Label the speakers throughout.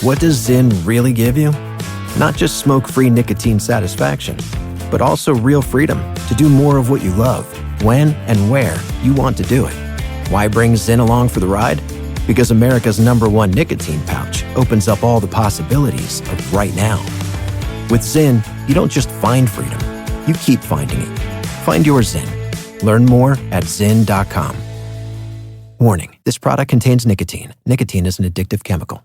Speaker 1: What does Zyn really give you? Not just smoke-free nicotine satisfaction, but also real freedom to do more of what you love, when and where you want to do it. Why bring Zyn along for the ride? Because America's #1 nicotine pouch opens up all the possibilities of right now. With Zyn, you don't just find freedom, you keep finding it. Find your Zyn. Learn more at Zyn.com. Warning, this product contains nicotine. Nicotine is an addictive chemical.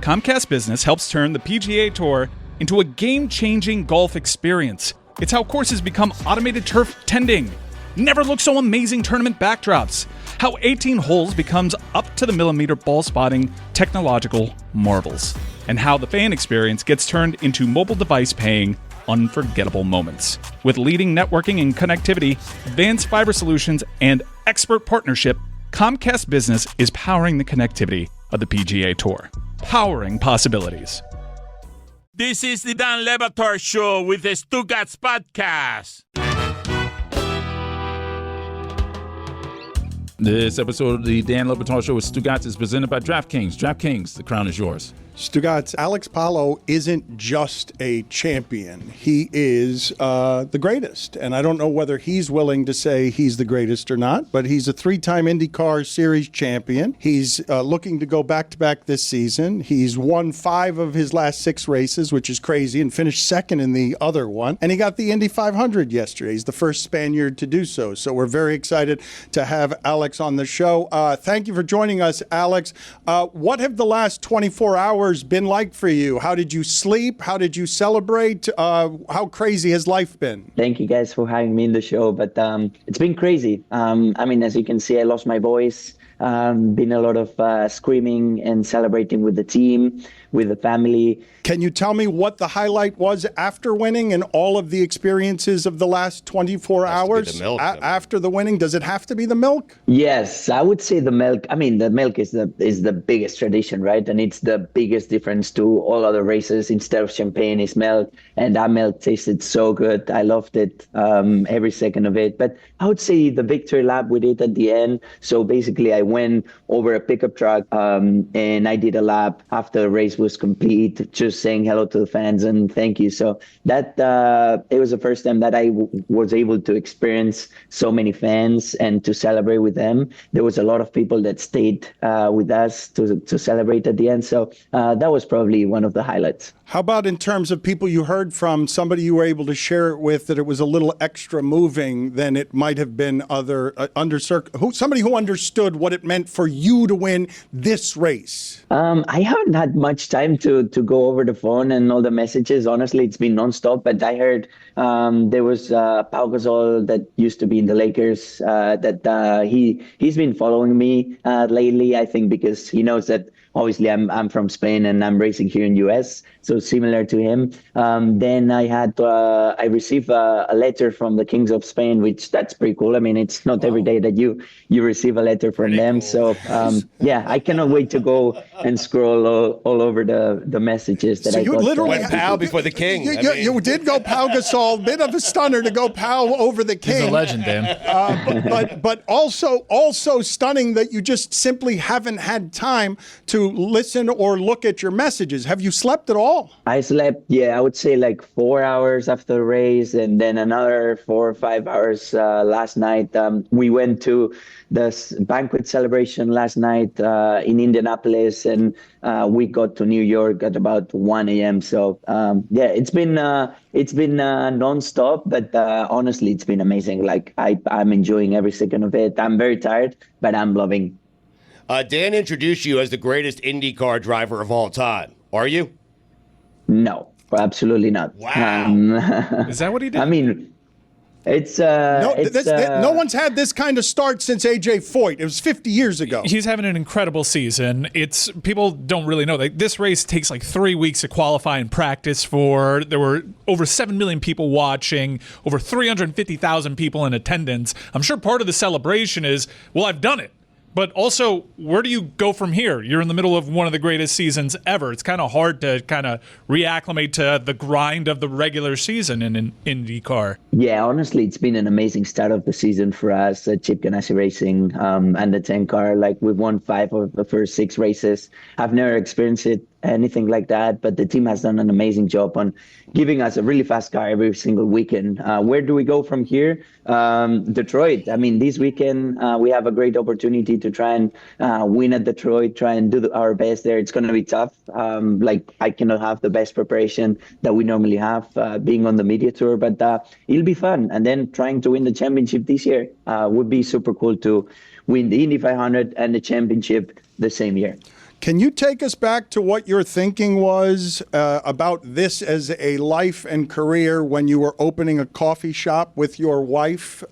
Speaker 2: Comcast Business helps turn the PGA Tour into a game-changing golf experience. It's how courses become automated turf tending. Never looked so amazing tournament backdrops. How 18 holes becomes up-to-the-millimeter ball spotting technological marvels. And how the fan experience gets turned into mobile device paying unforgettable moments. With leading networking and connectivity, advanced fiber solutions, and expert partnership, Comcast Business is powering the connectivity of the PGA Tour. Powering possibilities.
Speaker 3: This is the Dan Le Batard Show with the Stugotz podcast.
Speaker 4: This episode of the Dan Le Batard Show with Stugotz is presented by DraftKings. DraftKings, the crown is yours.
Speaker 5: Stugotz, Alex Palou isn't just a champion. He is the greatest. And I don't know whether he's willing to say he's the greatest or not, but he's a 3-time IndyCar Series champion. He's looking to go back-to-back this season. He's won 5 of his last 6 races, which is crazy, and finished second in the other one. And he got the Indy 500 yesterday. He's the first Spaniard to do so. So we're very excited to have Alex on the show. Thank you for joining us, Alex. What have the last 24 hours been like for you? How did you sleep? How did you celebrate? How crazy has life been?
Speaker 6: Thank you guys for having me in the show, but it's been crazy. As you can see, I lost my voice. Been a lot of screaming and celebrating with the team, with the family.
Speaker 5: Can you tell me what the highlight was after winning and all of the experiences of the last 24 hours after the winning? Does it have to be the milk?
Speaker 6: Yes, I would say the milk. The milk is the biggest tradition, right? And it's the biggest difference to all other races. Instead of champagne, it's milk, and that milk tasted so good. I loved it, every second of it. But I would say the victory lap we did at the end. So basically, I went over a pickup truck, and I did a lap after the race was complete, just saying hello to the fans and thank you. So that it was the first time that I was able to experience so many fans and to celebrate with them. There was a lot of people that stayed with us to celebrate at the end. So that was probably one of the highlights.
Speaker 5: How about in terms of people you heard from, somebody you were able to share it with, that it was a little extra moving than it might have been somebody who understood what it meant for you to win this race?
Speaker 6: I haven't had much time to go over the phone and all the messages. Honestly, it's been nonstop. But I heard there was Pau Gasol that used to be in the Lakers. He's been following me lately. I think because he knows that obviously I'm from Spain and I'm racing here in US, so similar to him. Then I received a letter from the Kings of Spain, which that's pretty cool. It's not every day that you receive a letter from them. Cool. So I cannot wait to go and scroll all over the messages that I got. So you
Speaker 7: literally went Pau before the King.
Speaker 5: You did go Pau Gasol, bit of a stunner to go Pau over the King.
Speaker 4: He's a legend, Dan.
Speaker 5: But also stunning that you just simply haven't had time to listen or look at your messages. Have you slept at all?
Speaker 6: I slept, I would say like 4 hours after the race, and then another 4 or 5 hours last night. We went to the banquet celebration last night in Indianapolis, and we got to New York at about 1 a.m. So it's been nonstop, but honestly, it's been amazing. Like I'm enjoying every second of it. I'm very tired, but I'm loving.
Speaker 7: Dan introduced you as the greatest IndyCar driver of all time. Are you?
Speaker 6: No, absolutely not.
Speaker 7: Wow.
Speaker 2: Is that what he did?
Speaker 6: It's
Speaker 5: no one's had this kind of start since AJ Foyt. It was 50 years ago.
Speaker 2: He's having an incredible season. People don't really know that this race takes like 3 weeks to qualify and practice for. There were over 7 million people watching, over 350,000 people in attendance. I'm sure part of the celebration is, well, I've done it. but also, where do you go from here? You're in the middle of one of the greatest seasons ever. It's kind of hard to kind of reacclimate to the grind of the regular season in an IndyCar.
Speaker 6: Yeah, honestly, it's been an amazing start of the season for us at Chip Ganassi Racing and the 10 car. Like, we've won 5 of the first 6 races. I've never experienced anything like that, but the team has done an amazing job on giving us a really fast car every single weekend. Where do we go from here? Detroit. I mean, this weekend we have a great opportunity to try and win at Detroit, try and do our best there. It's going to be tough. Like, I cannot have the best preparation that we normally have being on the media tour, but it'll be fun. And then trying to win the championship this year would be super cool to win the Indy 500 and the championship the same year.
Speaker 5: Can you take us back to what your thinking was about this as a life and career when you were opening a coffee shop with your wife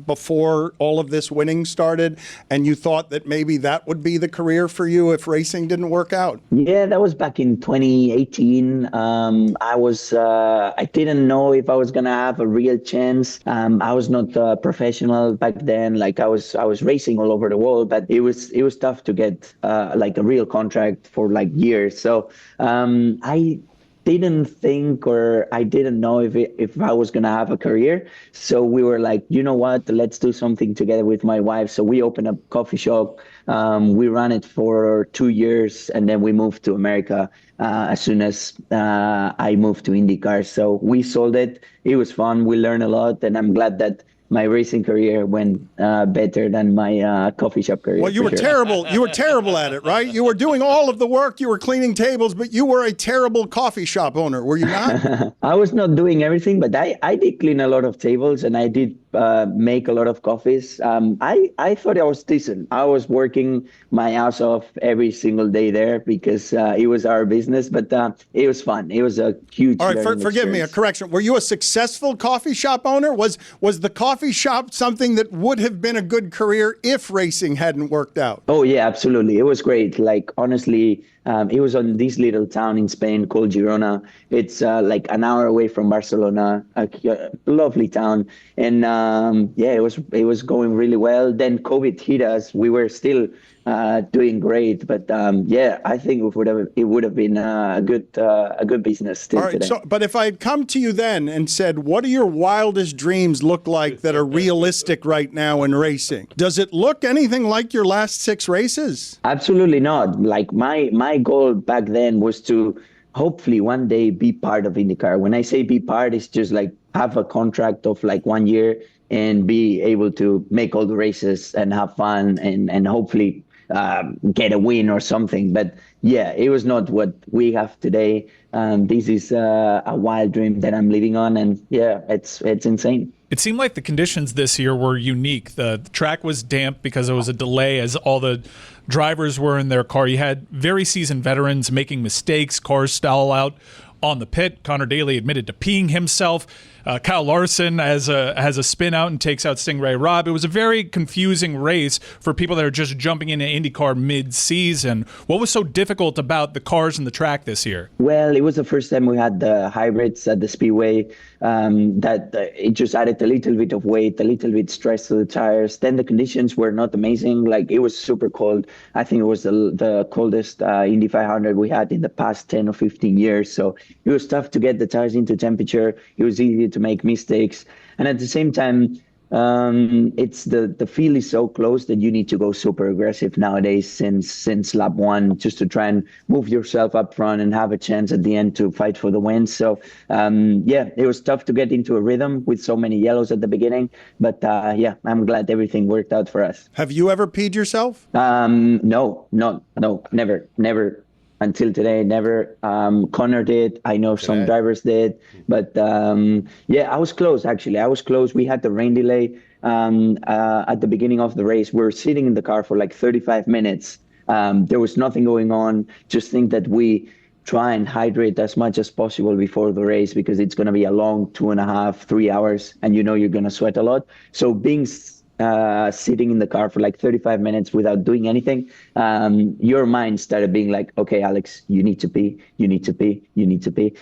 Speaker 5: before all of this winning started, and you thought that maybe that would be the career for you if racing didn't work out?
Speaker 6: Yeah, that was back in 2018. I didn't know if I was gonna have a real chance. I was not a professional back then. Like, I was racing all over the world, but it was tough to get like a real contract for like years. So I didn't think, or I didn't know if I was gonna have a career. So we were like, you know what, let's do something together with my wife. So we opened a coffee shop. We ran it for 2 years, and then we moved to America as soon as I moved to IndyCar. So we sold it. It was fun. We learned a lot, and I'm glad that my racing career went better than my coffee shop career.
Speaker 5: Well, you were terrible. You were terrible at it, right? You were doing all of the work. You were cleaning tables, but you were a terrible coffee shop owner, were you not?
Speaker 6: I was not doing everything, but I did clean a lot of tables, and I did make a lot of coffees. I thought I was decent. I was working my ass off every single day there because it was our business, but it was fun. It was a huge
Speaker 5: All right, forgive
Speaker 6: experience.
Speaker 5: me, a correction. Were you a successful coffee shop owner? Was the coffee shop something that would have been a good career if racing hadn't worked out?
Speaker 6: Oh, yeah, absolutely. It was great. Like, honestly, it was on this little town in Spain called Girona. It's like an hour away from Barcelona, a lovely town. And yeah, it was going really well. Then COVID hit us. We were still doing great, but yeah, I think it would have been a good business still.
Speaker 5: All right,
Speaker 6: today.
Speaker 5: so, but if I had come to you then and said, what do your wildest dreams look like that are realistic right now in racing? Does it look anything like your last 6 races?
Speaker 6: Absolutely not. Like, my goal back then was to hopefully one day be part of IndyCar. When I say be part, it's just like have a contract of like 1 year and be able to make all the races and have fun and hopefully get a win or something. But yeah, it was not what we have today. This is a wild dream that I'm living on, and yeah, it's insane.
Speaker 2: It seemed like the conditions this year were unique. The track was damp because it was a delay as all the drivers were in their car. You had very seasoned veterans making mistakes, cars stall out on the pit. Connor Daly admitted to peeing himself. Kyle Larson has a spin out and takes out Stingray Robb. It was a very confusing race for people that are just jumping into IndyCar mid-season. What was so difficult about the cars and the track this year?
Speaker 6: Well, it was the first time we had the hybrids at the Speedway. That it just added a little bit of weight, a little bit stress to the tires. Then the conditions were not amazing. Like, it was super cold. I think it was the coldest Indy 500 we had in the past 10 or 15 years. So it was tough to get the tires into temperature. It was easy to make mistakes. And at the same time, it's the field is so close that you need to go super aggressive nowadays since lap 1, just to try and move yourself up front and have a chance at the end to fight for the win. So yeah, it was tough to get into a rhythm with so many yellows at the beginning, but yeah, I'm glad everything worked out for us.
Speaker 5: Have you ever peed yourself?
Speaker 6: No, never. Until today, never. Connor did. I know some drivers did. But yeah, I was close, actually. I was close. We had the rain delay at the beginning of the race. We were sitting in the car for like 35 minutes. There was nothing going on. Just think that we try and hydrate as much as possible before the race, because it's going to be a long 2.5, 3 hours, and you know you're going to sweat a lot. So being sitting in the car for like 35 minutes without doing anything, your mind started being like, okay, Alex, you need to pee, you need to pee, you need to pee.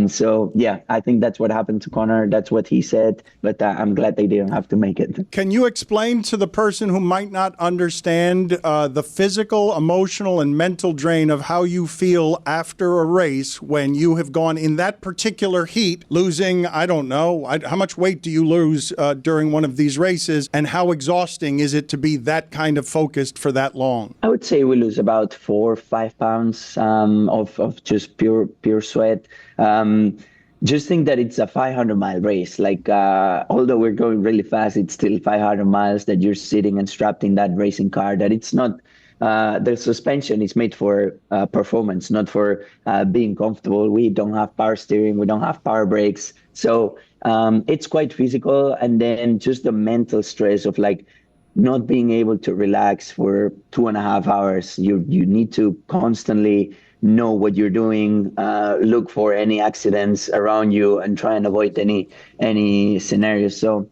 Speaker 6: So yeah, I think that's what happened to Connor. That's what he said, but I'm glad they didn't have to make it.
Speaker 5: Can you explain to the person who might not understand the physical, emotional, and mental drain of how you feel after a race when you have gone in that particular heat, losing, I don't know, how much weight do you lose during one of these races, and how exhausting is it to be that kind of focused for that long?
Speaker 6: I would say we lose about 4 or 5 pounds of just pure sweat. Just think that it's a 500-mile race. Like, although we're going really fast, it's still 500 miles that you're sitting and strapped in that racing car. That it's not. The suspension is made for performance, not for being comfortable. We don't have power steering. We don't have power brakes. So it's quite physical. And then just the mental stress of like not being able to relax for 2.5 hours. You need to constantly know what you're doing, look for any accidents around you, and try and avoid any scenarios. So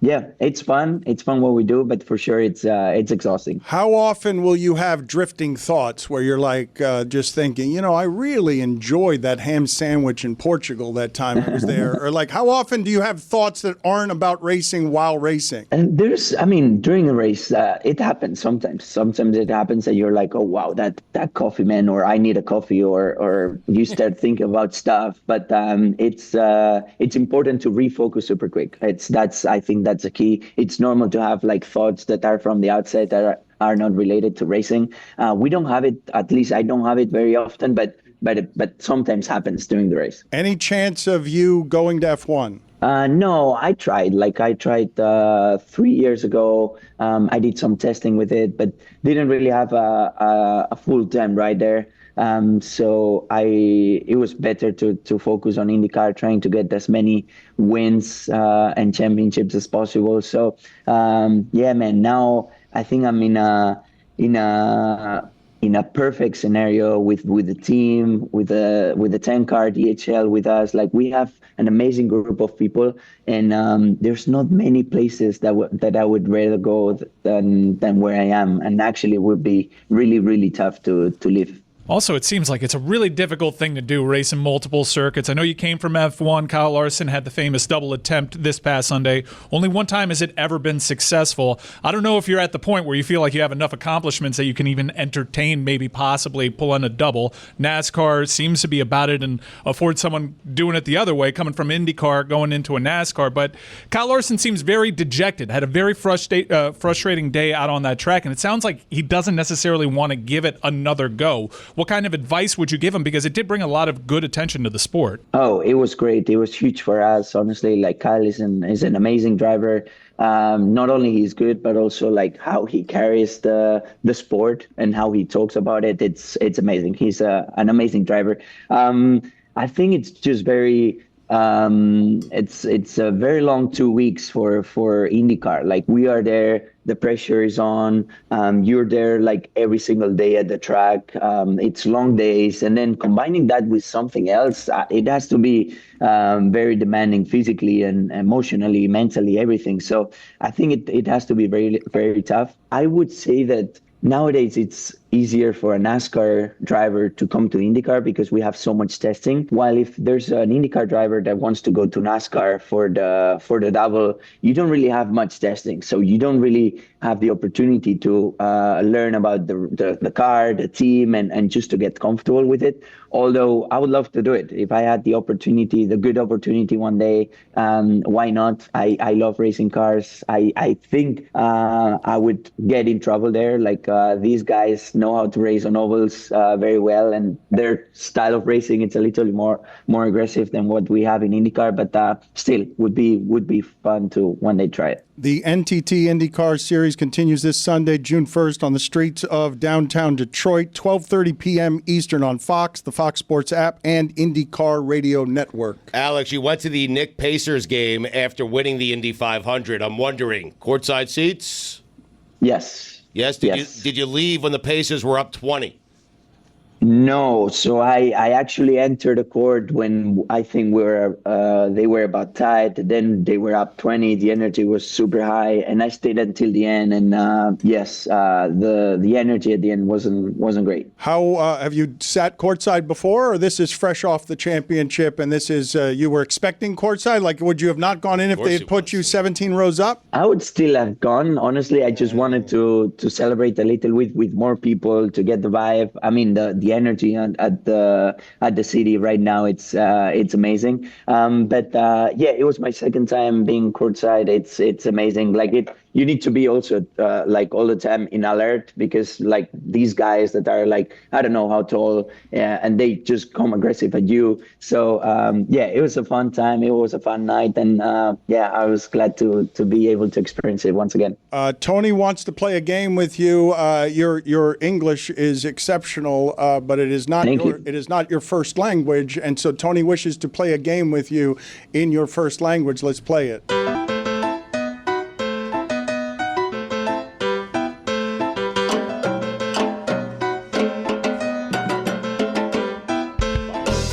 Speaker 6: yeah, it's fun. It's fun what we do, but for sure it's exhausting.
Speaker 5: How often will you have drifting thoughts where you're like just thinking, you know, I really enjoyed that ham sandwich in Portugal that time I was there? Or like, how often do you have thoughts that aren't about racing while racing?
Speaker 6: And during a race, it happens sometimes. Sometimes it happens that you're like, oh wow, that coffee, man, or I need a coffee, or you start thinking about stuff. But it's important to refocus super quick. I think that's the key. It's normal to have like thoughts that are from the outside that are not related to racing. We don't have it. At least I don't have it very often, but sometimes happens during the race.
Speaker 5: Any chance of you going to F1?
Speaker 6: No, I tried. I tried 3 years ago. I did some testing with it, but didn't really have a full-time ride there. So it was better to focus on IndyCar, trying to get as many wins and championships as possible. So yeah, man. Now I think I'm in a perfect scenario with the team, with the 10 car DHL with us. Like, we have an amazing group of people, and there's not many places that I would rather go than where I am, and actually it would be really, really tough to live.
Speaker 2: Also, it seems like it's a really difficult thing to do, racing multiple circuits. I know you came from F1. Kyle Larson had the famous double attempt this past Sunday. Only one time has it ever been successful. I don't know if you're at the point where you feel like you have enough accomplishments that you can even entertain, maybe possibly pulling a double. NASCAR seems to be about it and afford someone doing it the other way, coming from IndyCar, going into a NASCAR. But Kyle Larson seems very dejected, had a very frustrating day out on that track, and it sounds like he doesn't necessarily want to give it another go. What kind of advice would you give him? Because it did bring a lot of good attention to the sport.
Speaker 6: Oh, it was great. It was huge for us, honestly. Like, Kyle is an amazing driver. Not only he's good, but also like how he carries the sport and how he talks about it. It's amazing. He's an amazing driver. I think it's just very. It's a very long 2 weeks for IndyCar. Like, we are there, the pressure is on. You're there like every single day at the track. It's long days, and then combining that with something else, it has to be very demanding physically and emotionally, mentally, everything. So I think it has to be very, very tough. I would say that nowadays it's easier for a NASCAR driver to come to IndyCar because we have so much testing. While if there's an IndyCar driver that wants to go to NASCAR for the double, you don't really have much testing. So you don't really have the opportunity to learn about the car, the team, and just to get comfortable with it. Although I would love to do it. If I had the opportunity, the good opportunity one day, why not? I love racing cars. I think I would get in trouble there. Like, these guys know how to race on ovals very well, and their style of racing, it's a little more aggressive than what we have in IndyCar, but still would be fun to one day try it.
Speaker 5: The NTT IndyCar Series continues this Sunday, June 1st, on the streets of downtown Detroit, 12:30 p.m. Eastern on Fox, the Fox Sports app, and IndyCar Radio Network.
Speaker 7: Alex, you went to the Nick Pacers game after winning the Indy 500. I'm wondering, courtside seats?
Speaker 6: Yes.
Speaker 7: Yes? Did you leave when the Pacers were up 20?
Speaker 6: No, so I actually entered the court when I think they were about tied. Then they were up 20. The energy was super high, and I stayed until the end. And yes, the energy at the end wasn't great.
Speaker 5: How have you sat courtside before, or this is fresh off the championship, and this is you were expecting courtside? Like, would you have not gone in if they had put you 17 rows up?
Speaker 6: I would still have gone. Honestly, I just wanted to celebrate a little with more people to get the vibe. I mean, the energy at the city right now, it's amazing. But it was my second time being courtside. It's amazing. Like you need to be also like all the time in alert, because like these guys that are like, I don't know how tall, and they just come aggressive at you. So it was a fun time. It was a fun night, and I was glad to be able to experience it once again.
Speaker 5: Tony wants to play a game with you. Your English is exceptional, but it is not your first language, and so Tony wishes to play a game with you in your first language. Let's play it.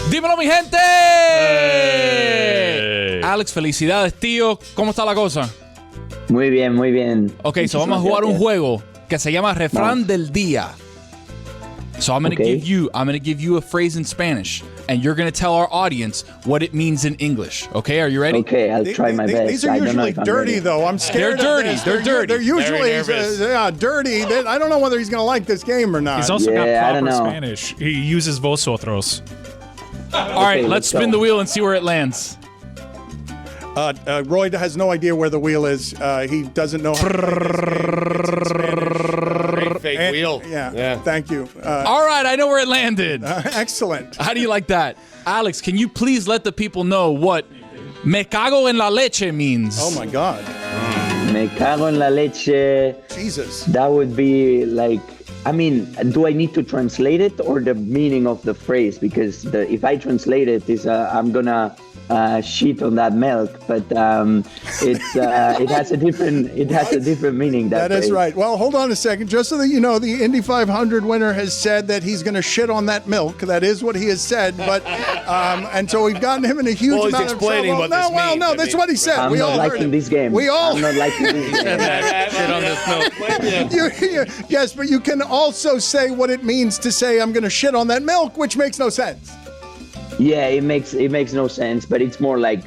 Speaker 8: ¡Dímelo, mi gente! Alex, felicidades, tío. ¿Cómo está la cosa?
Speaker 6: Muy bien, muy bien.
Speaker 8: Ok, so vamos a jugar un juego que se llama Refrán del Dia. So I'm gonna give you a phrase in Spanish, and you're gonna tell our audience what it means in English. Okay, are you ready?
Speaker 6: Okay, I'll try my best.
Speaker 5: These are usually dirty, though. I'm scared.
Speaker 8: They're dirty. They're dirty.
Speaker 5: They're usually dirty. I don't know whether he's gonna like this game or not.
Speaker 9: He's also got proper Spanish. He uses vosotros.
Speaker 8: All right, let's spin the wheel and see where it lands.
Speaker 5: Roy has no idea where the wheel is. He doesn't know how
Speaker 7: Great fake wheel.
Speaker 5: Yeah, thank you.
Speaker 8: All right, I know where it landed.
Speaker 5: Excellent.
Speaker 8: How do you like that? Alex, can you please let the people know what me cago en la leche means?
Speaker 5: Oh, my God.
Speaker 6: Me cago en la leche.
Speaker 5: Jesus.
Speaker 6: That would be like, I mean, do I need to translate it or the meaning of the phrase? Because if I translate it, I'm gonna shit on that milk, but it has a different meaning.
Speaker 5: That is right. Well, hold on a second, just so that you know, the Indy 500 winner has said that he's going to shit on that milk. That is what he has said, but and so we've gotten him in a huge amount of
Speaker 7: explaining
Speaker 5: trouble.
Speaker 7: What this means.
Speaker 5: No, that's what he said.
Speaker 6: I'm
Speaker 5: we
Speaker 6: not
Speaker 5: all
Speaker 6: liking
Speaker 5: heard
Speaker 6: this game. I'm not liking this game.
Speaker 8: Shit on this milk.
Speaker 5: Yes, but you can also say what it means to say I'm going to shit on that milk, which makes no sense.
Speaker 6: Yeah, it makes no sense, but it's more like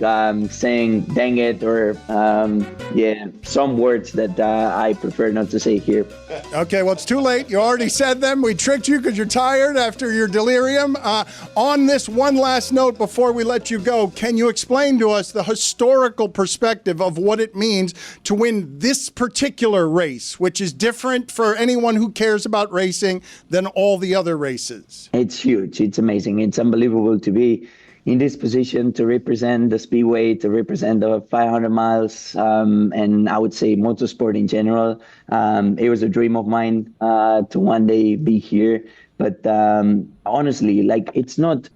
Speaker 6: saying "dang it" or some words that I prefer not to say here.
Speaker 5: Okay, well, it's too late. You already said them. We tricked you because you're tired after your delirium. On this one last note before we let you go, can you explain to us the historical perspective of what it means to win this particular race, which is different for anyone who cares about racing than all the other races?
Speaker 6: It's huge. It's amazing. It's unbelievable to be in this position, to represent the Speedway, to represent the 500 miles, and I would say motorsport in general. It was a dream of mine to one day be here. But honestly, like it's not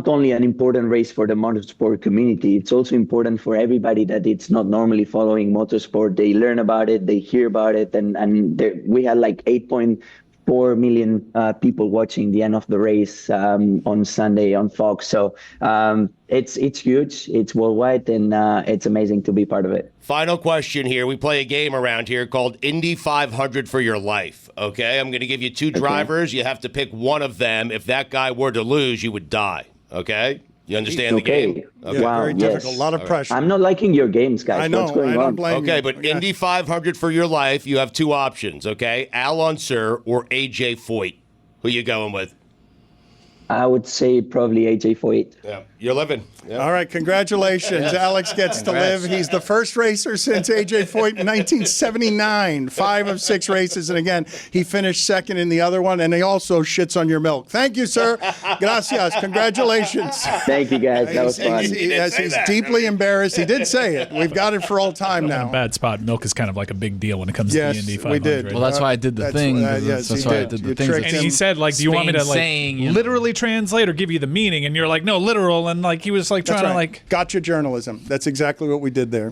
Speaker 6: only an important race for the motorsport community. It's also important for everybody that it's not normally following motorsport. They learn about it, they hear about it, and we had like 8.4 million people watching the end of the race on Sunday on Fox. So it's huge. It's worldwide, and it's amazing to be part of it.
Speaker 7: Final question here. We play a game around here called Indy 500 for your life. Okay, I'm going to give you two drivers. You have to pick one of them. If that guy were to lose, you would die. Okay? You understand the game?
Speaker 5: Okay. Wow, very difficult. A lot of pressure.
Speaker 6: I'm not liking your games, guys.
Speaker 5: I know.
Speaker 6: What's going
Speaker 5: I don't
Speaker 6: on?
Speaker 5: blame you.
Speaker 7: Okay, but Indy 500 for your life, you have two options, okay? Al Unser or AJ Foyt. Who you going with?
Speaker 6: I would say probably AJ Foyt.
Speaker 7: Yeah, you're living. Yeah.
Speaker 5: All right, congratulations. Yes. Alex gets to live. He's the first racer since AJ Foyt in 1979. 5 of 6 races, and again, he finished second in the other one, and he also shits on your milk. Thank you, sir. Gracias. Congratulations.
Speaker 6: Thank you, guys. That was fun.
Speaker 5: He's deeply embarrassed. He did say it. We've got it for all time now.
Speaker 9: In a bad spot. Milk is kind of like a big deal when it comes to the Indy 500.
Speaker 5: We did.
Speaker 8: Well, that's why I did the thing.
Speaker 5: Yes,
Speaker 8: that's why I did the thing.
Speaker 9: And he said, like, do you want me to literally translate or give you the meaning? And you're like, no, literal. And like he was like trying to like
Speaker 5: gotcha journalism. That's exactly what we did there.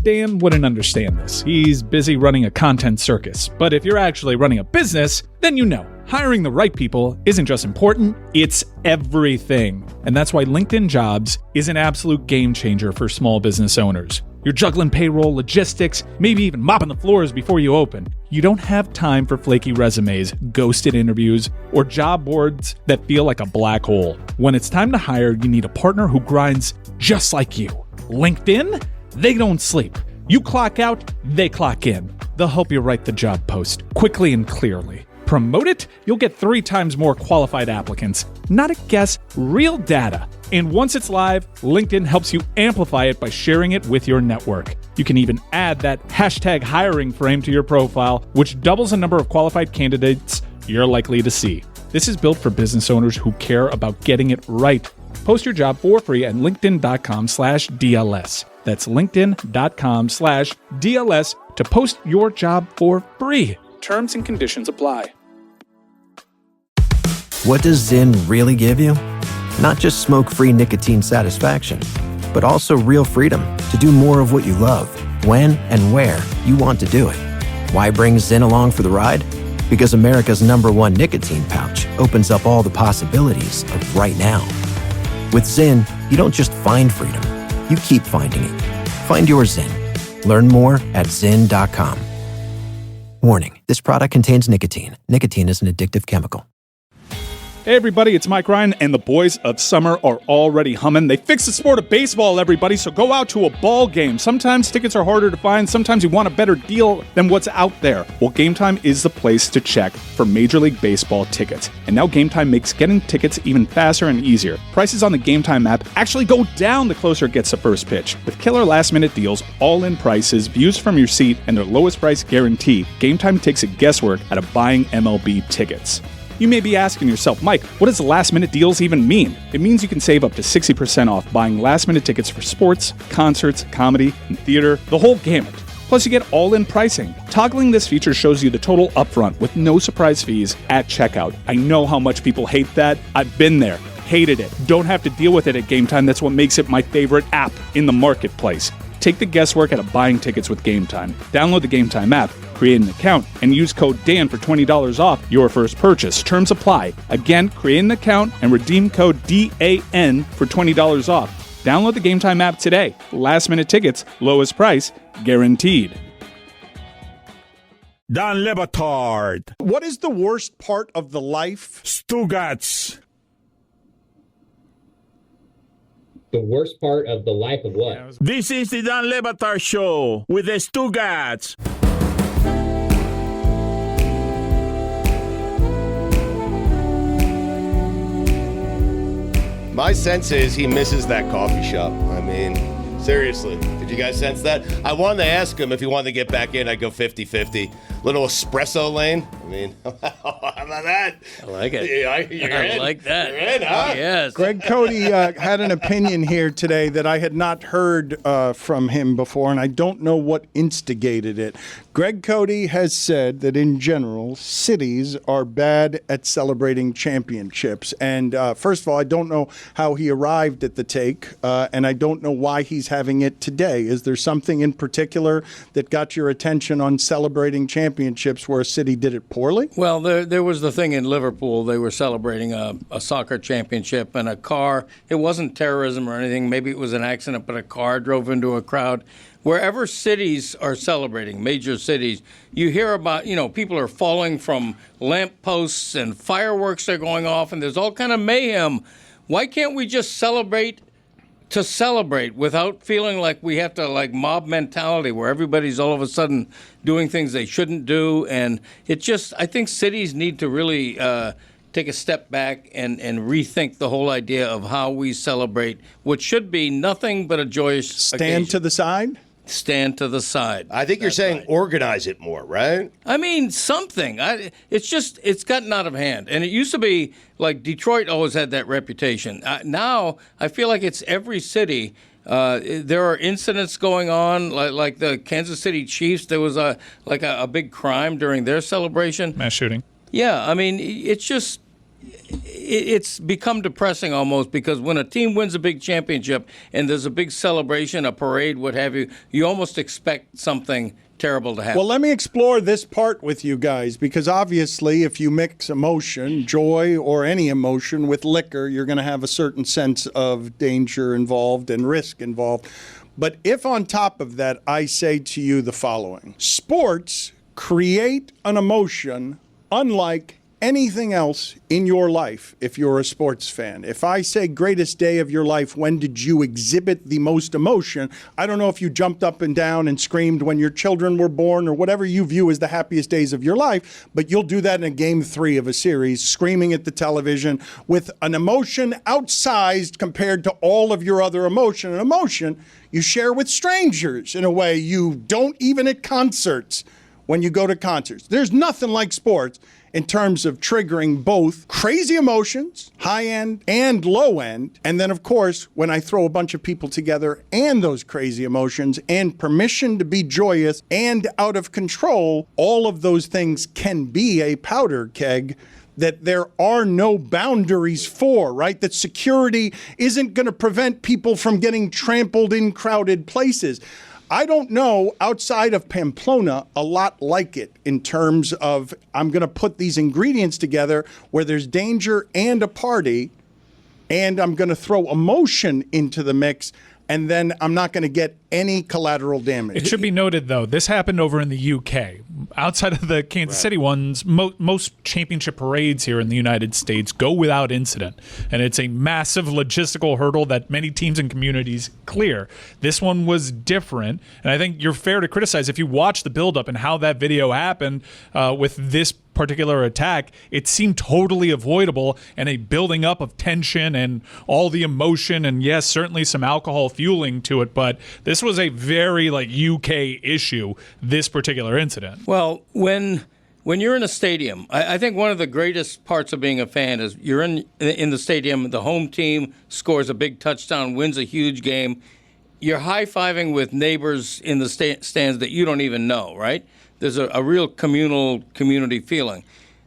Speaker 2: Dan wouldn't understand this. He's busy running a content circus. But if you're actually running a business, then you know. Hiring the right people isn't just important, it's everything. And that's why LinkedIn Jobs is an absolute game changer for small business owners. You're juggling payroll, logistics, maybe even mopping the floors before you open. You don't have time for flaky resumes, ghosted interviews, or job boards that feel like a black hole. When it's time to hire, you need a partner who grinds just like you. LinkedIn? They don't sleep. You clock out, they clock in. They'll help you write the job post quickly and clearly. Promote it, you'll get 3 times more qualified applicants. Not a guess, real data. And once it's live, LinkedIn helps you amplify it by sharing it with your network. You can even add that hashtag hiring frame to your profile, which doubles the number of qualified candidates you're likely to see. This is built for business owners who care about getting it right. Post your job for free at linkedin.com/DLS. That's linkedin.com/DLS to post your job for free. Terms and conditions apply.
Speaker 1: What does Zyn really give you? Not just smoke-free nicotine satisfaction, but also real freedom to do more of what you love, when and where you want to do it. Why bring Zyn along for the ride? Because America's #1 nicotine pouch opens up all the possibilities of right now. With Zyn, you don't just find freedom, you keep finding it. Find your Zyn. Learn more at Zyn.com. Warning, this product contains nicotine. Nicotine is an addictive chemical.
Speaker 2: Hey everybody, it's Mike Ryan, and the boys of summer are already humming. They fixed the sport of baseball, everybody, so go out to a ball game. Sometimes tickets are harder to find, sometimes you want a better deal than what's out there. Well, Game Time is the place to check for Major League Baseball tickets. And now Game Time makes getting tickets even faster and easier. Prices on the Game Time app actually go down the closer it gets to first pitch. With killer last-minute deals, all-in prices, views from your seat, and their lowest price guarantee, Game Time takes the guesswork out of buying MLB tickets. You may be asking yourself, Mike, what does last-minute deals even mean? It means you can save up to 60% off buying last-minute tickets for sports, concerts, comedy, and theater, the whole gamut. Plus, you get all-in pricing. Toggling this feature shows you the total upfront with no surprise fees at checkout. I know how much people hate that. I've been there. Hated it. Don't have to deal with it at Game Time. That's what makes it my favorite app in the marketplace. Take the guesswork out of buying tickets with Game Time. Download the Game Time app, create an account, and use code Dan for $20 off your first purchase. Terms apply. Again, create an account and redeem code DAN for $20 off. Download the Game Time app today. Last minute tickets, lowest price, guaranteed.
Speaker 3: Dan Le Batard.
Speaker 5: What is the worst part of the life?
Speaker 3: Stugotz.
Speaker 10: The worst part of the life of what?
Speaker 3: This is the Dan Le Batard Show with the Stugotz.
Speaker 7: My sense is he misses that coffee shop. I mean, seriously. Did you guys sense that? I wanted to ask him if he wanted to get back in. I'd go 50-50. Little espresso lane. I mean, how about that?
Speaker 11: I like it.
Speaker 7: You're
Speaker 11: I
Speaker 7: in.
Speaker 11: like that.
Speaker 7: You're in, huh?
Speaker 11: Yes.
Speaker 5: Greg Cody had an opinion here today that I had not heard from him before, and I don't know what instigated it. Greg Cody has said that in general, cities are bad at celebrating championships. And first of all, I don't know how he arrived at the take, and I don't know why he's having it today. Is there something in particular that got your attention on celebrating championships where a city did it poorly?
Speaker 11: Well, there was the thing in Liverpool. They were celebrating a soccer championship, and a car, it wasn't terrorism or anything. Maybe it was an accident, but a car drove into a crowd. Wherever cities are celebrating, major cities, you hear about, people are falling from lampposts and fireworks are going off, and there's all kind of mayhem. Why can't we just celebrate to celebrate without feeling like we have to, like, mob mentality where everybody's all of a sudden doing things they shouldn't do? And I think cities need to really take a step back and rethink the whole idea of how we celebrate what should be nothing but a joyous occasion.
Speaker 5: To the side?
Speaker 11: Stand to the side.
Speaker 7: I think you're saying organize it more, right?
Speaker 11: I mean, something. It's gotten out of hand. And it used to be like Detroit always had that reputation. Now I feel like it's every city. There are incidents going on, like the Kansas City Chiefs. There was a big crime during their celebration.
Speaker 2: Mass shooting.
Speaker 11: Yeah, I mean, it's become depressing almost, because when a team wins a big championship and there's a big celebration, a parade, what have you, you almost expect something terrible to happen.
Speaker 5: Well, let me explore this part with you guys, because obviously if you mix emotion, joy, or any emotion with liquor, you're going to have a certain sense of danger involved and risk involved. But if on top of that, I say to you the following: sports create an emotion unlike anything else in your life if you're a sports fan. If I say greatest day of your life, when did you exhibit the most emotion? I don't know if you jumped up and down and screamed when your children were born or whatever you view as the happiest days of your life, but you'll do that in a game 3 of a series, screaming at the television with an emotion outsized compared to all of your other emotion. An emotion you share with strangers in a way you don't even at concerts when you go to concerts. There's nothing like sports in terms of triggering both crazy emotions, high end and low end. And then, of course, when I throw a bunch of people together and those crazy emotions and permission to be joyous and out of control, all of those things can be a powder keg that there are no boundaries for, right? That security isn't going to prevent people from getting trampled in crowded places. I don't know, outside of Pamplona, a lot like it in terms of I'm going to put these ingredients together where there's danger and a party, and I'm going to throw emotion into the mix, and then I'm not going to get any collateral damage.
Speaker 9: It should be noted, though, this happened over in the UK. Outside of the Kansas City ones, most championship parades here in the United States go without incident, and it's a massive logistical hurdle that many teams and communities clear. This one was different, and I think you're fair to criticize if you watch the buildup and how that video happened with this particular attack. It seemed totally avoidable, and a building up of tension and all the emotion, and yes, certainly some alcohol fueling to it, but this was a very UK issue, this particular incident.
Speaker 11: Well, when you're in a stadium, I think one of the greatest parts of being a fan is you're in the stadium, the home team scores a big touchdown, wins a huge game. You're high-fiving with neighbors in the stands that you don't even know, right? There's a real community feeling.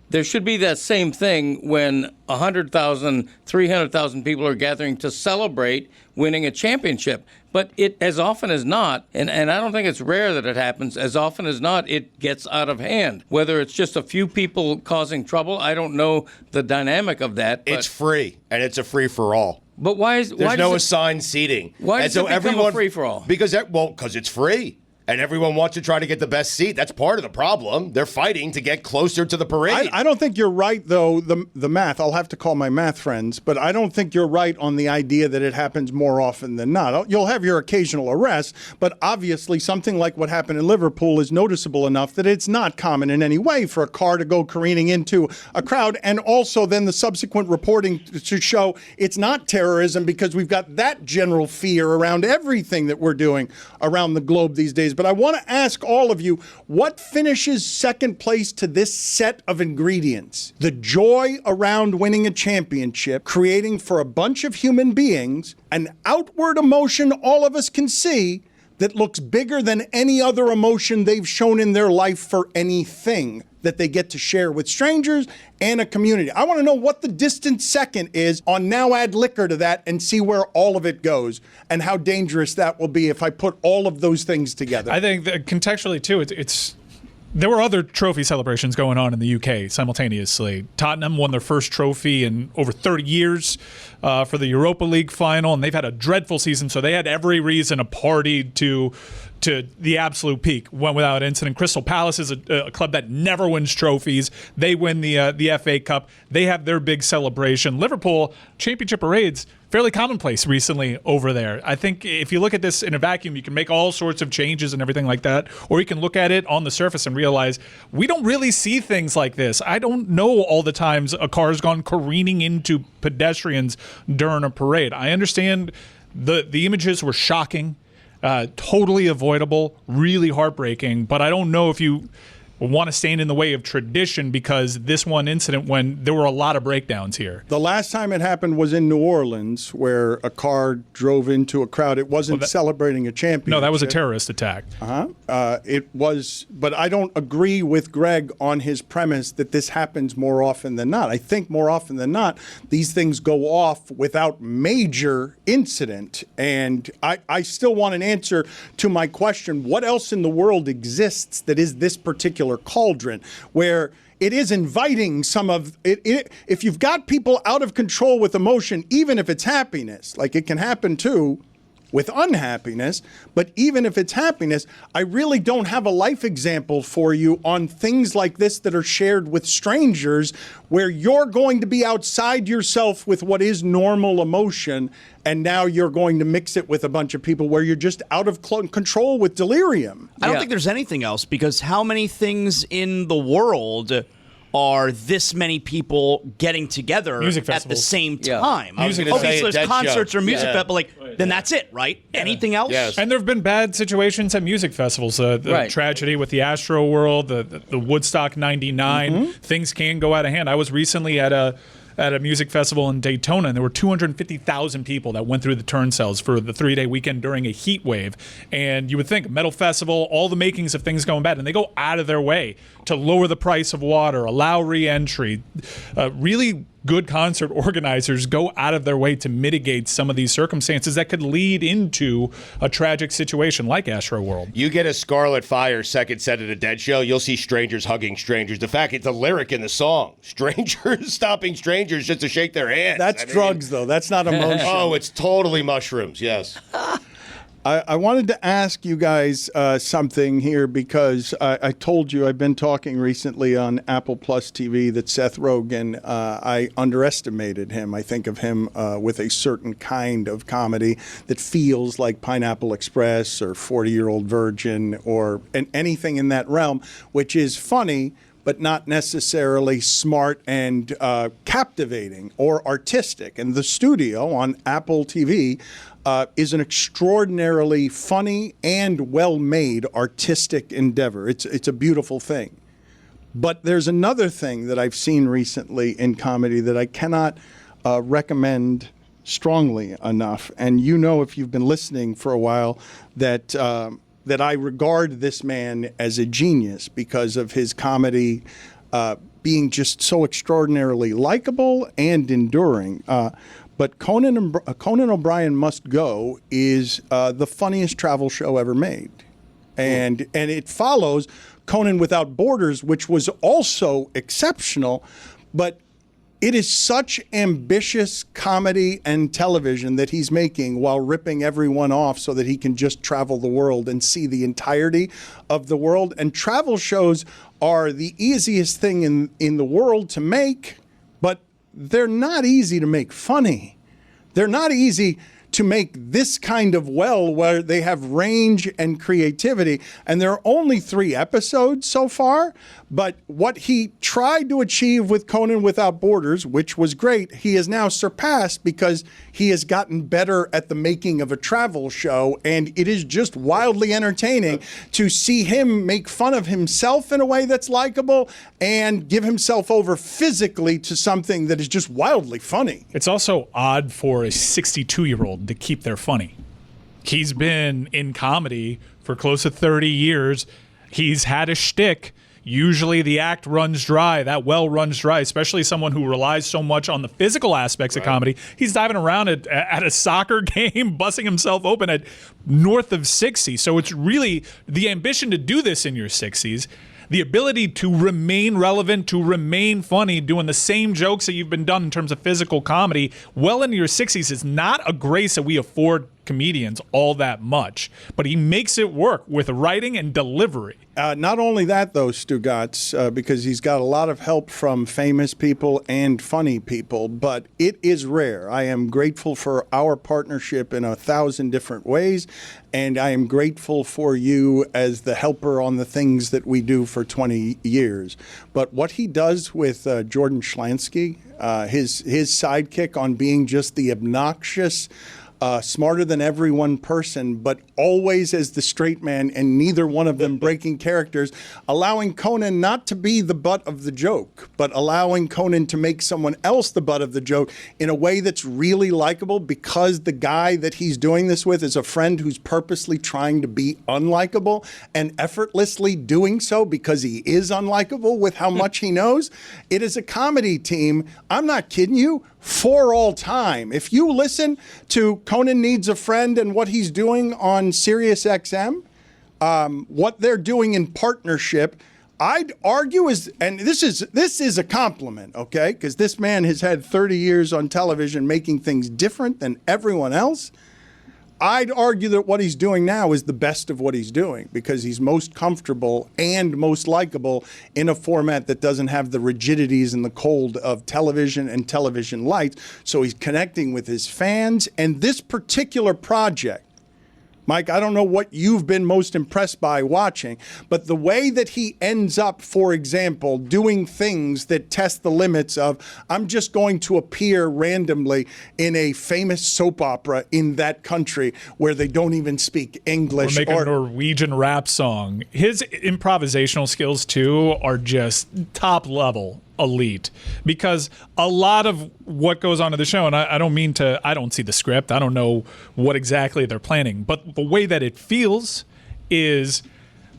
Speaker 11: There should be that same thing when 100,000, 300,000 people are gathering to celebrate winning a championship. But it, as often as not, and I don't think it's rare that it happens, as often as not, it gets out of hand. Whether it's just a few people causing trouble, I don't know the dynamic of that.
Speaker 7: It's free, and it's a free-for-all.
Speaker 11: But
Speaker 7: there's no assigned seating.
Speaker 11: Why does it become a free-for-all?
Speaker 7: Because it's free. And everyone wants to try to get the best seat. That's part of the problem. They're fighting to get closer to the parade.
Speaker 5: I don't think you're right, though, the math. I'll have to call my math friends. But I don't think you're right on the idea that it happens more often than not. You'll have your occasional arrest, but obviously something like what happened in Liverpool is noticeable enough that it's not common in any way for a car to go careening into a crowd. And also then the subsequent reporting to show it's not terrorism, because we've got that general fear around everything that we're doing around the globe these days. But I want to ask all of you, what finishes second place to this set of ingredients? The joy around winning a championship, creating for a bunch of human beings an outward emotion all of us can see that looks bigger than any other emotion they've shown in their life for anything that they get to share with strangers and a community. I want to know what the distant second is on now add liquor to that and see where all of it goes and how dangerous that will be if I put all of those things together.
Speaker 9: I think that contextually, too, there were other trophy celebrations going on in the UK simultaneously. Tottenham won their first trophy in over 30 years for the Europa League final, and they've had a dreadful season, so they had every reason to party to the absolute peak. Went without incident. Crystal Palace is a club that never wins trophies. They win the FA Cup. They have their big celebration. Liverpool, championship parades, fairly commonplace recently over there. I think if you look at this in a vacuum, you can make all sorts of changes and everything like that, or you can look at it on the surface and realize we don't really see things like this. I don't know all the times a car has gone careening into pedestrians during a parade. I understand the images were shocking, totally avoidable, really heartbreaking, but I don't know if you want to stand in the way of tradition because this one incident when there were a lot of breakdowns here.
Speaker 5: The last time it happened was in New Orleans, where a car drove into a crowd. It wasn't celebrating a championship.
Speaker 9: No, that was a terrorist attack.
Speaker 5: It was, but I don't agree with Greg on his premise that this happens more often than not. I think more often than not, these things go off without major incident. And I still want an answer to my question, what else in the world exists that is this particular cauldron where it is inviting some of it? If you've got people out of control with emotion, even if it's happiness, like it can happen too with unhappiness, but even if it's happiness, I really don't have a life example for you on things like this that are shared with strangers where you're going to be outside yourself with what is normal emotion, and now you're going to mix it with a bunch of people where you're just out of control with delirium.
Speaker 12: I don't think there's anything else, because how many things in the world are this many people getting together at the same time?
Speaker 7: Music
Speaker 12: okay, so there's concerts or music
Speaker 7: Yeah.
Speaker 12: but then that's it, right? Anything else?
Speaker 7: Yes.
Speaker 9: And there have been bad situations at music festivals. The tragedy with the Astro World, the Woodstock '99. Things can go out of hand. I was recently at a music festival in Daytona, and there were 250,000 people that went through the turnstiles for the 3-day weekend during a heat wave. And you would think, metal festival, all the makings of things going bad, and they go out of their way to lower the price of water, allow re-entry. Really good concert organizers go out of their way to mitigate some of these circumstances that could lead into a tragic situation like Astro World.
Speaker 7: You get a Scarlet Fire second set at a Dead show, you'll see strangers hugging strangers. The fact it's a lyric in the song. Strangers stopping strangers just to shake their hands.
Speaker 5: That's drugs, though. That's not emotion.
Speaker 7: Oh, it's totally mushrooms, yes.
Speaker 5: I wanted to ask you guys something here because I told you I've been talking recently on Apple Plus TV that Seth Rogen, I underestimated him. I think of him with a certain kind of comedy that feels like Pineapple Express or 40-Year-Old Virgin or anything in that realm, which is funny but not necessarily smart and captivating or artistic. And The Studio on Apple TV is an extraordinarily funny and well-made artistic endeavor. It's a beautiful thing. But there's another thing that I've seen recently in comedy that I cannot recommend strongly enough. And you know, if you've been listening for a while, that I regard this man as a genius because of his comedy being just so extraordinarily likable and enduring. But Conan O'Brien Must Go is the funniest travel show ever made. And it follows Conan Without Borders, which was also exceptional, but it is such ambitious comedy and television that he's making while ripping everyone off so that he can just travel the world and see the entirety of the world. And travel shows are the easiest thing in the world to make, but they're not easy to make funny. They're not easy to make this kind of where they have range and creativity. And there are only 3 episodes so far, but what he tried to achieve with Conan Without Borders, which was great, he has now surpassed because he has gotten better at the making of a travel show. And it is just wildly entertaining to see him make fun of himself in a way that's likable and give himself over physically to something that is just wildly funny.
Speaker 9: It's also odd for a 62-year-old to keep their funny. He's been in comedy for close to 30 years. He's had a shtick. Usually the act runs dry. That well runs dry, especially someone who relies so much on the physical aspects of comedy. He's diving around at a soccer game, busting himself open at north of 60. So it's really the ambition to do this in your 60s. The ability to remain relevant, to remain funny, doing the same jokes that you've been done in terms of physical comedy well into your 60s is not a grace that we afford comedians all that much. But he makes it work with writing and delivery.
Speaker 5: Not only that, though, Stugotz, because he's got a lot of help from famous people and funny people, but it is rare. I am grateful for our partnership in 1,000 different ways, and I am grateful for you as the helper on the things that we do for 20 years. But what he does with Jordan Schlansky, his sidekick on being just the obnoxious, smarter than every one person, but always as the straight man, and neither one of them breaking characters, allowing Conan not to be the butt of the joke, but allowing Conan to make someone else the butt of the joke in a way that's really likable, because the guy that he's doing this with is a friend who's purposely trying to be unlikable and effortlessly doing so because he is unlikable with how much he knows. It is a comedy team, I'm not kidding you, for all time. If you listen to Conan Needs a Friend and what he's doing on Sirius XM, what they're doing in partnership, I'd argue is, and this is a compliment, okay? Because this man has had 30 years on television making things different than everyone else. I'd argue that what he's doing now is the best of what he's doing, because he's most comfortable and most likable in a format that doesn't have the rigidities and the cold of television and television lights. So he's connecting with his fans. And this particular project, Mike, I don't know what you've been most impressed by watching, but the way that he ends up, for example, doing things that test the limits of, I'm just going to appear randomly in a famous soap opera in that country where they don't even speak English.
Speaker 9: Or make a Norwegian rap song. His improvisational skills, too, are just top level. Elite, because a lot of what goes on in the show, and I don't see the script, I don't know what exactly they're planning, but the way that it feels is,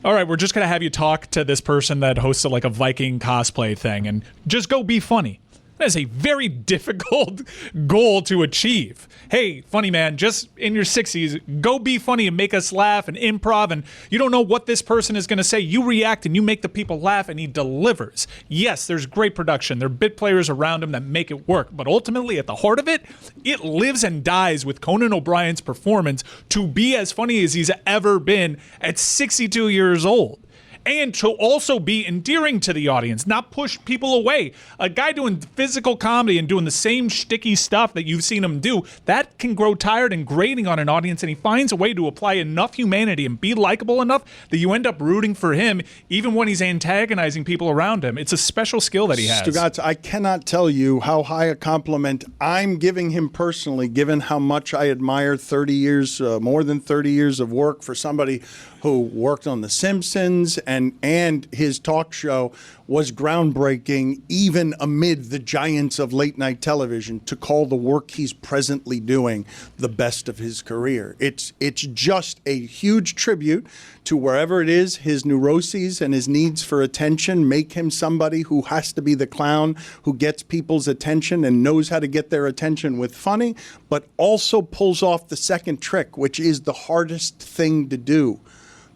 Speaker 9: all right, we're just going to have you talk to this person that hosts like a Viking cosplay thing and just go be funny. That is a very difficult goal to achieve. Hey, funny man, just in your 60s, go be funny and make us laugh and improv, and you don't know what this person is going to say. You react and you make the people laugh, and he delivers. Yes, there's great production. There are bit players around him that make it work, but ultimately at the heart of it, it lives and dies with Conan O'Brien's performance to be as funny as he's ever been at 62 years old. And to also be endearing to the audience, not push people away. A guy doing physical comedy and doing the same shticky stuff that you've seen him do, that can grow tired and grating on an audience, and he finds a way to apply enough humanity and be likable enough that you end up rooting for him, even when he's antagonizing people around him. It's a special skill that he has.
Speaker 5: Stugotz, I cannot tell you how high a compliment I'm giving him personally, given how much I admire 30 years, more than 30 years of work for somebody who worked on The Simpsons, and his talk show was groundbreaking even amid the giants of late night television, to call the work he's presently doing the best of his career. It's just a huge tribute to wherever it is his neuroses and his needs for attention make him somebody who has to be the clown who gets people's attention and knows how to get their attention with funny, but also pulls off the second trick, which is the hardest thing to do.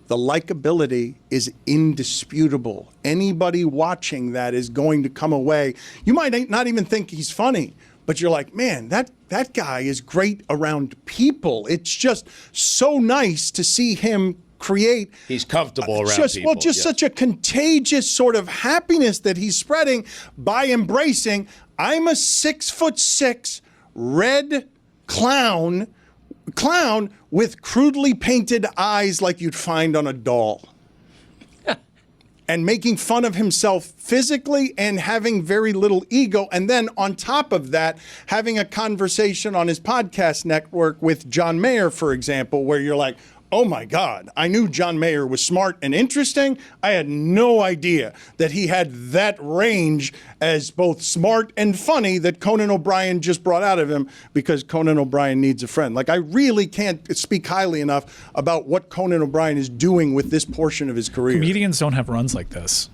Speaker 5: The likability is indisputable. Anybody watching that is going to come away. You might not even think he's funny, but you're like, man, that guy is great around people. It's just so nice to see him create.
Speaker 7: He's comfortable around people.
Speaker 5: Well, such a contagious sort of happiness that he's spreading by embracing, I'm a 6'6" red clown with crudely painted eyes like you'd find on a doll. And making fun of himself physically and having very little ego. And then on top of that, having a conversation on his podcast network with John Mayer, for example, where you're like, oh my God, I knew John Mayer was smart and interesting. I had no idea that he had that range as both smart and funny that Conan O'Brien just brought out of him, because Conan O'Brien needs a friend. Like, I really can't speak highly enough about what Conan O'Brien is doing with this portion of his career.
Speaker 9: Comedians don't have runs like this.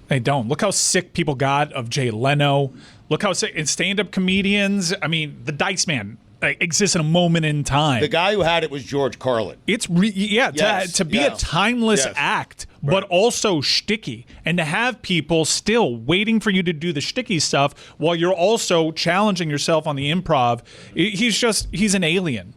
Speaker 9: They don't. Look how sick people got of Jay Leno. Look how sick. And stand-up comedians, I mean, the Dice Man exists in a moment in time.
Speaker 7: The guy who had it was George Carlin.
Speaker 9: It's to be a timeless act, but also shticky, and to have people still waiting for you to do the shticky stuff while you're also challenging yourself on the improv. He's an alien.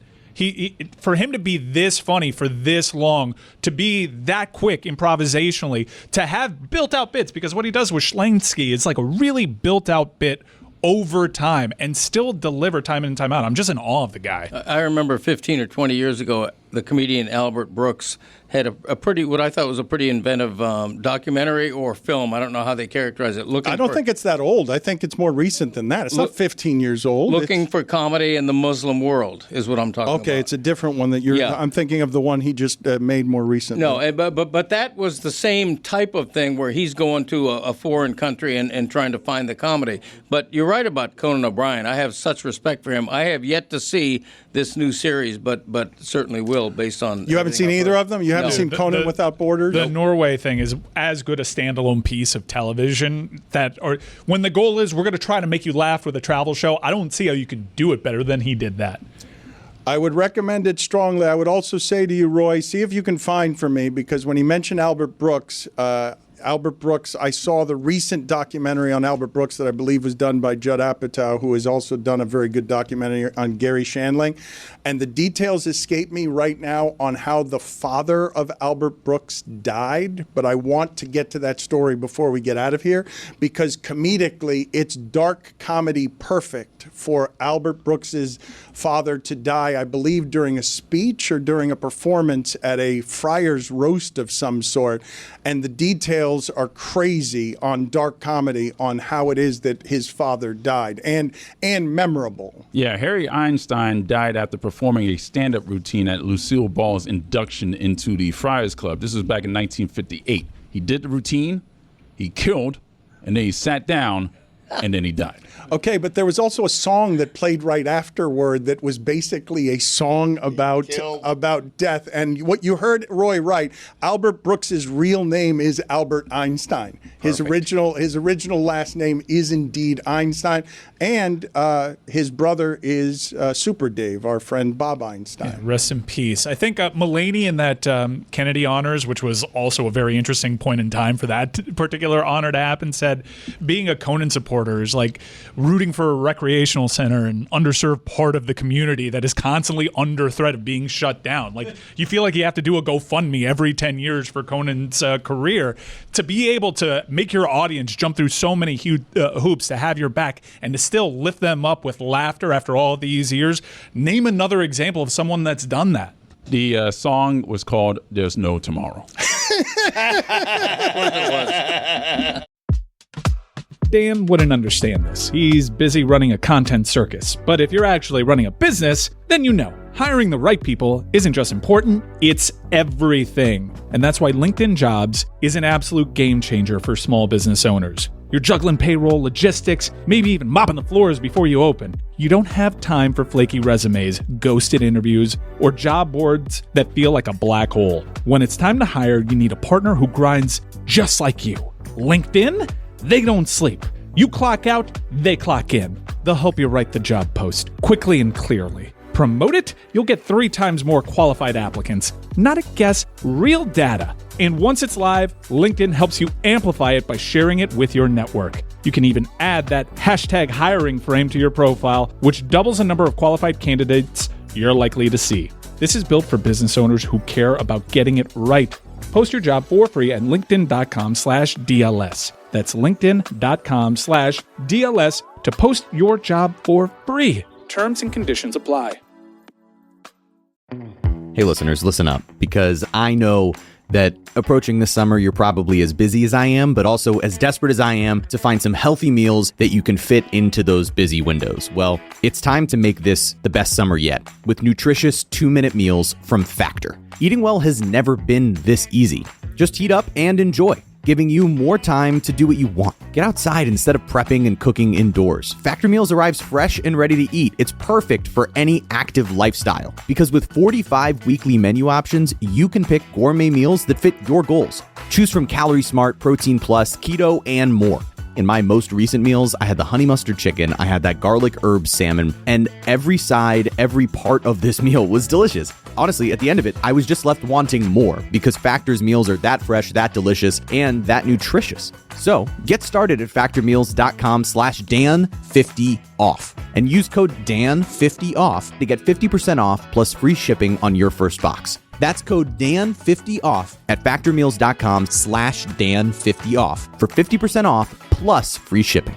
Speaker 9: For him to be this funny for this long, to be that quick improvisationally, to have built out bits, because what he does with Schlansky is like a really built out bit over time and still deliver time in and time out. I'm just in awe of the guy.
Speaker 11: I remember 15 or 20 years ago, the comedian Albert Brooks had a pretty, what I thought was a pretty inventive documentary or film. I don't know how they characterize it.
Speaker 5: I don't think it's that old. I think it's more recent than that. It's not 15 years old.
Speaker 11: Looking for comedy in the Muslim world is what I'm talking about.
Speaker 5: Okay, it's a different one that you're. Yeah. I'm thinking of the one he just made more recently.
Speaker 11: No, but that was the same type of thing where he's going to a foreign country and trying to find the comedy. But you're right about Conan O'Brien. I have such respect for him. I have yet to see this new series, but certainly will based on.
Speaker 5: You haven't seen either of them? You haven't seen Conan Without Borders?
Speaker 9: The Norway thing is as good a standalone piece of television or when the goal is we're going to try to make you laugh with a travel show, I don't see how you can do it better than he did that.
Speaker 5: I would recommend it strongly. I would also say to you, Roy, see if you can find for me, because when he mentioned Albert Brooks, I saw the recent documentary on Albert Brooks that I believe was done by Judd Apatow, who has also done a very good documentary on Gary Shandling. And the details escape me right now on how the father of Albert Brooks died, but I want to get to that story before we get out of here, because comedically, it's dark comedy perfect for Albert Brooks's father to die, I believe, during a speech or during a performance at a friar's roast of some sort. And the details are crazy on dark comedy on how it is that his father died, and memorable.
Speaker 4: Yeah, Harry Einstein died after performing a stand-up routine at Lucille Ball's induction into the Friars Club. This was back in 1958. He did the routine, he killed, and then he sat down, and then he died.
Speaker 5: Okay, but there was also a song that played right afterward that was basically a song about death. And what you heard Roy right, Albert Brooks's real name is Albert Einstein. His original last name is indeed Einstein, and his brother is Super Dave, our friend Bob Einstein.
Speaker 9: Yeah, rest in peace. I think Mulaney in that Kennedy Honors, which was also a very interesting point in time for that particular honor to happen, said being a Conan supporter is like rooting for a recreational center and underserved part of the community that is constantly under threat of being shut down. Like, you feel like you have to do a GoFundMe every 10 years for Conan's career to be able to make your audience jump through so many hoops to have your back and to still lift them up with laughter after all these years. Name another example of someone that's done that.
Speaker 4: The song was called There's No Tomorrow.
Speaker 9: Dan wouldn't understand this. He's busy running a content circus. But if you're actually running a business, then you know. Hiring the right people isn't just important, it's everything. And that's why LinkedIn Jobs is an absolute game changer for small business owners. You're juggling payroll, logistics, maybe even mopping the floors before you open. You don't have time for flaky resumes, ghosted interviews, or job boards that feel like a black hole. When it's time to hire, you need a partner who grinds just like you. LinkedIn? They don't sleep. You clock out, they clock in. They'll help you write the job post quickly and clearly. Promote it, you'll get 3 times more qualified applicants. Not a guess, real data. And once it's live, LinkedIn helps you amplify it by sharing it with your network. You can even add that hashtag hiring frame to your profile, which doubles the number of qualified candidates you're likely to see. This is built for business owners who care about getting it right. Post your job for free at linkedin.com/DLS. That's linkedin.com/DLS to post your job for free. Terms and conditions apply.
Speaker 13: Hey listeners, listen up, because I know that approaching the summer, you're probably as busy as I am, but also as desperate as I am to find some healthy meals that you can fit into those busy windows. Well, it's time to make this the best summer yet with nutritious 2-minute meals from Factor. Eating well has never been this easy. Just heat up and enjoy, giving you more time to do what you want. Get outside instead of prepping and cooking indoors. Factor Meals arrives fresh and ready to eat. It's perfect for any active lifestyle, because with 45 weekly menu options, you can pick gourmet meals that fit your goals. Choose from Calorie Smart, Protein Plus, Keto, and more. In my most recent meals, I had the honey mustard chicken, I had that garlic herb salmon, and every side, every part of this meal was delicious. Honestly, at the end of it, I was just left wanting more, because Factor's meals are that fresh, that delicious, and that nutritious. So get started at factormeals.com/Dan50off and use code Dan50off to get 50% off plus free shipping on your first box. That's code Dan50off at factormeals.com/Dan50off for 50% off plus free shipping.